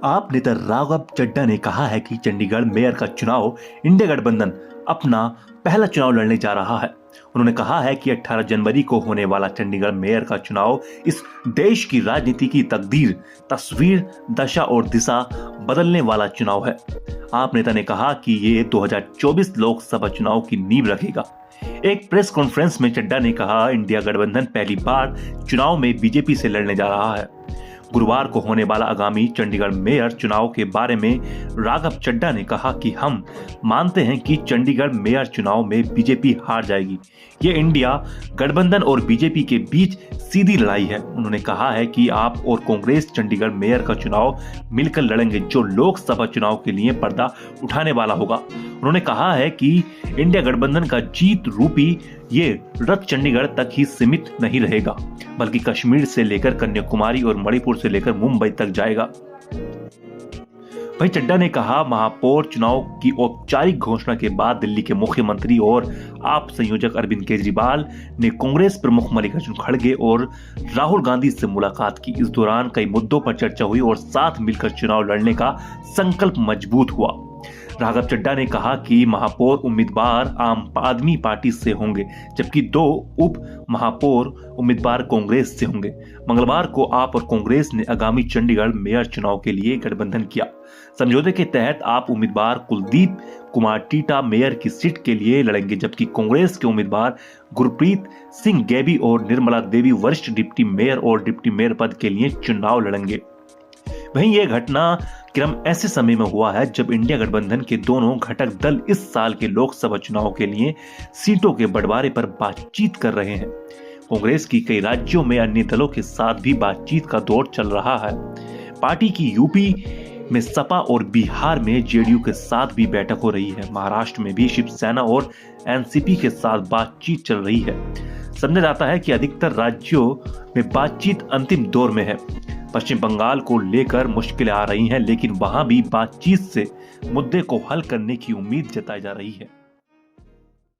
आप नेता राघव चड्ढा ने कहा है कि चंडीगढ़ मेयर का चुनाव इंडिया गठबंधन अपना पहला चुनाव लड़ने जा रहा है। उन्होंने कहा है कि 18 जनवरी को होने वाला चंडीगढ़ मेयर का चुनाव इस देश की राजनीति की तकदीर, तस्वीर, दशा और दिशा बदलने वाला चुनाव है। आप नेता ने कहा कि ये 2024 लोकसभा चुनाव की नींव रखेगा। एक प्रेस कॉन्फ्रेंस में चड्ढा ने कहा, इंडिया गठबंधन पहली बार चुनाव में बीजेपी से लड़ने जा रहा है। गुरुवार को होने वाला आगामी चंडीगढ़ मेयर चुनाव के बारे में राघव चड्ढा ने कहा कि हम मानते हैं कि चंडीगढ़ मेयर चुनाव में बीजेपी हार जाएगी। ये इंडिया गठबंधन और बीजेपी के बीच सीधी लड़ाई है। उन्होंने कहा है कि आप और कांग्रेस चंडीगढ़ मेयर का चुनाव मिलकर लड़ेंगे, जो लोकसभा चुनाव के लिए पर्दा उठाने वाला होगा। उन्होंने कहा है कि इंडिया गठबंधन का जीत रूपी ये रथ चंडीगढ़ तक ही सीमित नहीं रहेगा, बल्कि कश्मीर से लेकर कन्याकुमारी और मणिपुर से लेकर मुंबई तक जाएगा। वहीं चड्ढा ने कहा, महापौर चुनाव की औपचारिक घोषणा के बाद दिल्ली के मुख्यमंत्री और आप संयोजक अरविंद केजरीवाल ने कांग्रेस प्रमुख मल्लिकार्जुन खड़गे और राहुल गांधी से मुलाकात की। इस दौरान कई मुद्दों पर चर्चा हुई और साथ मिलकर चुनाव लड़ने का संकल्प मजबूत हुआ। राघव चड्ढा ने कहा कि महापौर उम्मीदवार आम आदमी पार्टी से होंगे, जबकि 2 उप महापौर उम्मीदवार कांग्रेस से होंगे। मंगलवार को आप और कांग्रेस ने आगामी चंडीगढ़ मेयर चुनाव के लिए गठबंधन किया। समझौते के तहत आप उम्मीदवार कुलदीप कुमार टीटा मेयर की सीट के लिए लड़ेंगे, जबकि कांग्रेस के उम्मीदवार गुरप्रीत सिंह गैबी और निर्मला देवी वरिष्ठ डिप्टी मेयर और डिप्टी मेयर पद के लिए चुनाव लड़ेंगे। वहीं यह घटनाक्रम ऐसे समय में हुआ है जब इंडिया गठबंधन के दोनों घटक दल इस साल के लोकसभा चुनाव के लिए सीटों के बंटवारे पर बातचीत कर रहे हैं। कांग्रेस की कई राज्यों में अन्य दलों के साथ भी बातचीत का दौर चल रहा है। पार्टी की यूपी में सपा और बिहार में जेडीयू के साथ भी बैठक हो रही है। महाराष्ट्र में भी शिवसेना और एनसीपी के साथ बातचीत चल रही है। समझा जाता है कि अधिकतर राज्यों में बातचीत अंतिम दौर में है। पश्चिम बंगाल को लेकर मुश्किलें आ रही हैं, लेकिन वहां भी बातचीत से मुद्दे को हल करने की उम्मीद जताई जा रही है।